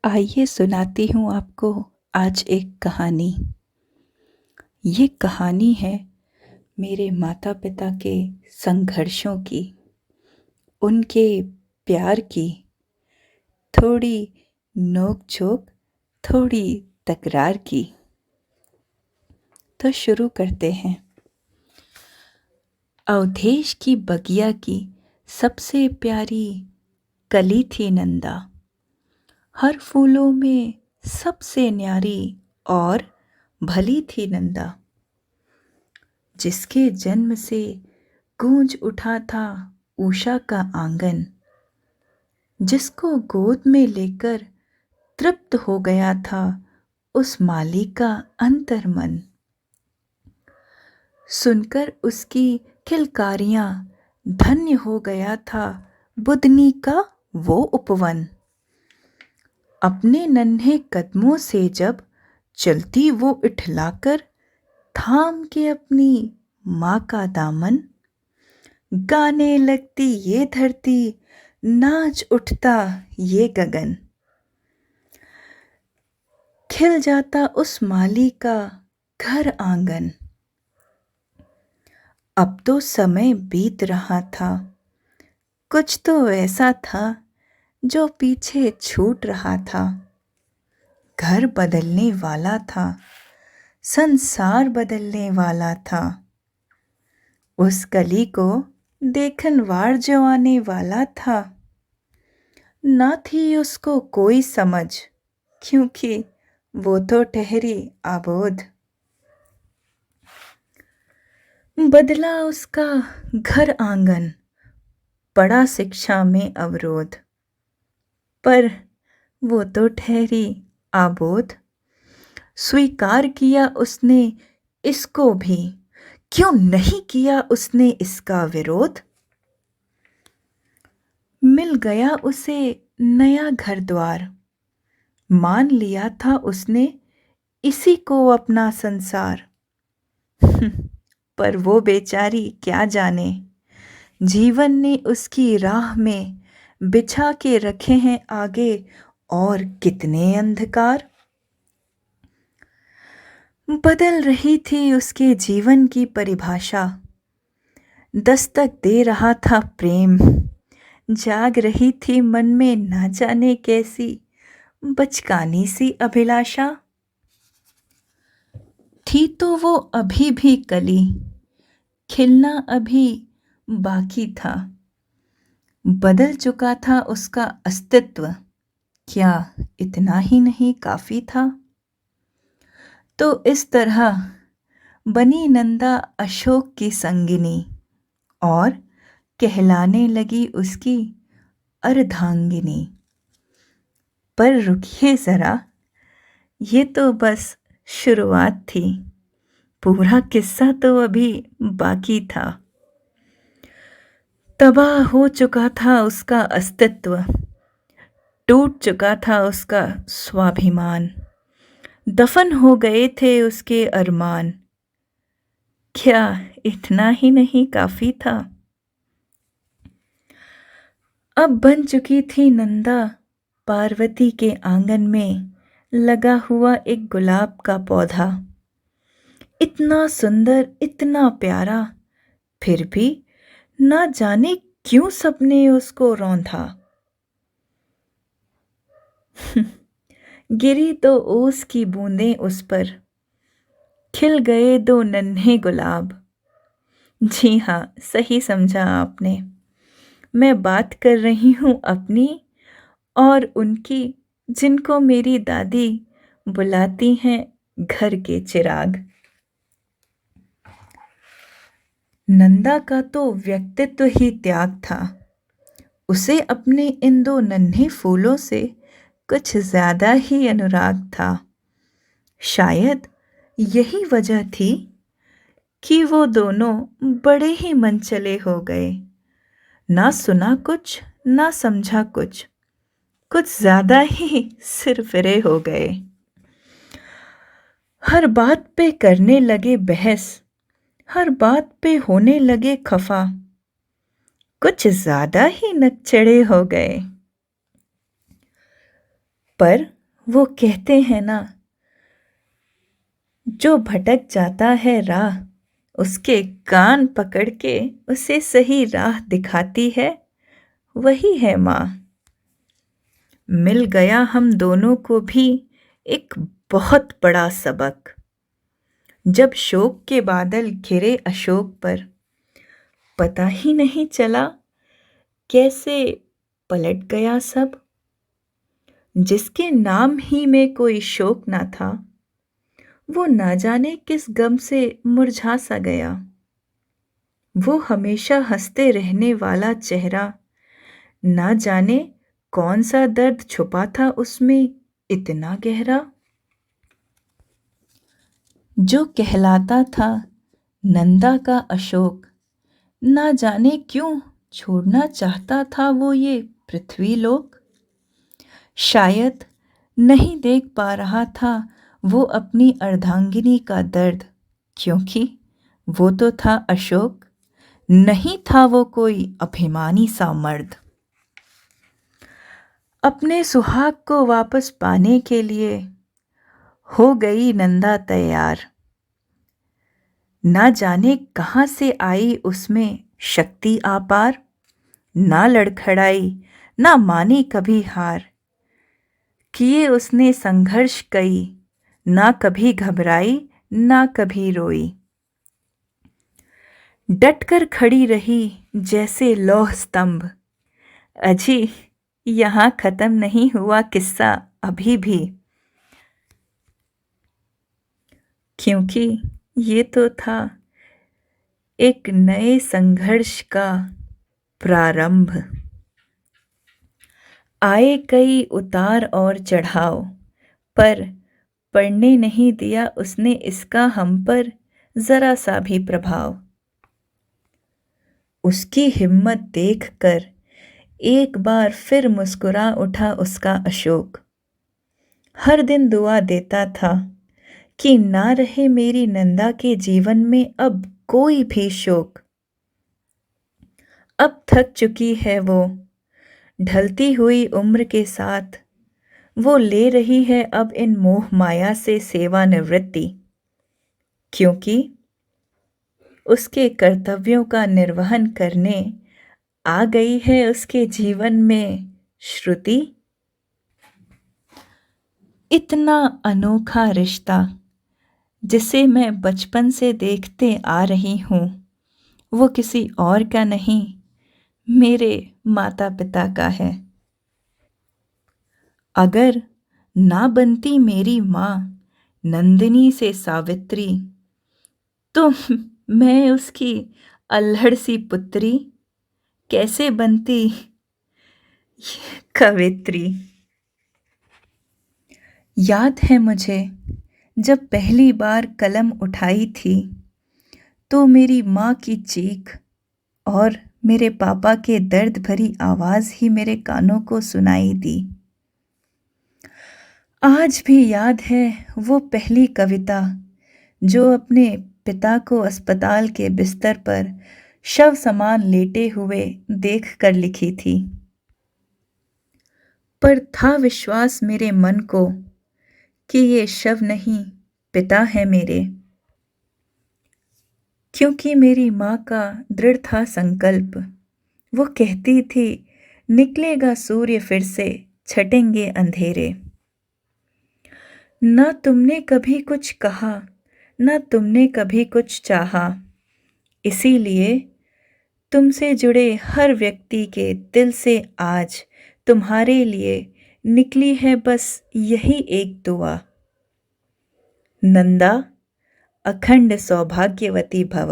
आइए सुनाती हूँ आपको आज एक कहानी। ये कहानी है मेरे माता-पिता के संघर्षों की, उनके प्यार की, थोड़ी नोक-झोंक, थोड़ी तकरार की। तो शुरू करते हैं। अवधेश की बगिया की सबसे प्यारी कली थी नंदा। हर फूलों में सबसे न्यारी और भली थी नंदा। जिसके जन्म से गूंज उठा था उषा का आंगन, जिसको गोद में लेकर तृप्त हो गया था उस माली का अंतर्मन। सुनकर उसकी किलकारियां धन्य हो गया था बुदनी का वो उपवन। अपने नन्हे कदमों से जब चलती वो इठलाकर थाम के अपनी माँ का दामन, गाने लगती ये धरती, नाच उठता ये गगन। खिल जाता उस माली का घर आंगन। अब तो समय बीत रहा था, कुछ तो ऐसा था जो पीछे छूट रहा था। घर बदलने वाला था, संसार बदलने वाला था। उस कली को देखनवार जो आने वाला था, ना थी उसको कोई समझ, क्योंकि वो तो ठहरी आबोध। बदला उसका घर आंगन, पड़ा शिक्षा में अवरोध, पर वो तो ठहरी आबोध। स्वीकार किया उसने इसको भी, क्यों नहीं किया उसने इसका विरोध। मिल गया उसे नया घर द्वार, मान लिया था उसने इसी को अपना संसार। पर वो बेचारी क्या जाने, जीवन ने उसकी राह में बिछा के रखे हैं आगे और कितने अंधकार। बदल रही थी उसके जीवन की परिभाषा, दस्तक दे रहा था प्रेम। जाग रही थी मन में ना जाने कैसी बचकानी सी अभिलाषा। थी तो वो अभी भी कली, खिलना अभी बाकी था। बदल चुका था उसका अस्तित्व, क्या इतना ही नहीं काफी था। तो इस तरह बनी नंदा अशोक की संगिनी और कहलाने लगी उसकी अर्धांगिनी। पर रुकिए जरा, ये तो बस शुरुआत थी, पूरा किस्सा तो अभी बाकी था। तबाह हो चुका था उसका अस्तित्व, टूट चुका था उसका स्वाभिमान, दफन हो गए थे उसके अरमान। क्या इतना ही नहीं काफी था। अब बन चुकी थी नंदा पार्वती के आंगन में लगा हुआ एक गुलाब का पौधा। इतना सुंदर, इतना प्यारा, फिर भी ना जाने क्यों सबने उसको रौंधा। गिरी तो ओस की बूंदें उस पर, खिल गए दो नन्हे गुलाब। जी हाँ, सही समझा आपने। मैं बात कर रही हूँ अपनी और उनकी, जिनको मेरी दादी बुलाती हैं घर के चिराग। नंदा का तो व्यक्तित्व ही त्याग था। उसे अपने इन दो नन्हे फूलों से कुछ ज्यादा ही अनुराग था। शायद यही वजह थी कि वो दोनों बड़े ही मनचले हो गए। ना सुना कुछ, ना समझा कुछ, कुछ ज्यादा ही सिरफिरे हो गए। हर बात पे करने लगे बहस, हर बात पे होने लगे खफा, कुछ ज्यादा ही नकचढ़े हो गए। पर वो कहते हैं ना, जो भटक जाता है राह, उसके कान पकड़ के उसे सही राह दिखाती है, वही है माँ। मिल गया हम दोनों को भी एक बहुत बड़ा सबक। जब शोक के बादल घिरे अशोक पर, पता ही नहीं चला कैसे पलट गया सब। जिसके नाम ही में कोई शोक ना था, वो ना जाने किस गम से मुरझा सा गया। वो हमेशा हंसते रहने वाला चेहरा, ना जाने कौन सा दर्द छुपा था उसमें इतना गहरा। जो कहलाता था नंदा का अशोक, ना जाने क्यों छोड़ना चाहता था वो ये पृथ्वी लोक। शायद नहीं देख पा रहा था वो अपनी अर्धांगिनी का दर्द, क्योंकि वो तो था अशोक, नहीं था वो कोई अभिमानी सा मर्द। अपने सुहाग को वापस पाने के लिए हो गई नंदा तैयार। ना जाने कहाँ से आई उसमें शक्ति आपार। ना लड़खड़ाई, ना मानी कभी हार, किए उसने संघर्ष कई, ना कभी घबराई, ना कभी रोई। डटकर खड़ी रही जैसे लौह स्तंभ। अजी, यहाँ खत्म नहीं हुआ किस्सा अभी भी, क्योंकि ये तो था एक नए संघर्ष का प्रारंभ। आए कई उतार और चढ़ाव, पर पड़ने नहीं दिया उसने इसका हम पर जरा सा भी प्रभाव। उसकी हिम्मत देखकर एक बार फिर मुस्कुरा उठा उसका अशोक। हर दिन दुआ देता था कि ना रहे मेरी नंदा के जीवन में अब कोई भी शोक। अब थक चुकी है वो, ढलती हुई उम्र के साथ वो ले रही है अब इन मोह माया से सेवानिवृत्ति, क्योंकि उसके कर्तव्यों का निर्वहन करने आ गई है उसके जीवन में श्रुति। इतना अनोखा रिश्ता जिसे मैं बचपन से देखते आ रही हूँ, वो किसी और का नहीं, मेरे माता पिता का है। अगर ना बनती मेरी माँ नंदिनी से सावित्री, तो मैं उसकी अल्हड़ सी पुत्री कैसे बनती कवित्री। याद है मुझे जब पहली बार कलम उठाई थी, तो मेरी माँ की चीख और मेरे पापा के दर्द भरी आवाज़ ही मेरे कानों को सुनाई दी। आज भी याद है वो पहली कविता जो अपने पिता को अस्पताल के बिस्तर पर शव समान लेटे हुए देख कर लिखी थी। पर था विश्वास मेरे मन को कि ये शव नहीं, पिता है मेरे, क्योंकि मेरी माँ का दृढ़ था संकल्प। वो कहती थी, निकलेगा सूर्य फिर से, छटेंगे अंधेरे। ना तुमने कभी कुछ कहा, ना तुमने कभी कुछ चाहा, इसीलिए तुमसे जुड़े हर व्यक्ति के दिल से आज तुम्हारे लिए निकली है बस यही एक दुआ। नंदा, अखंड सौभाग्यवती भव।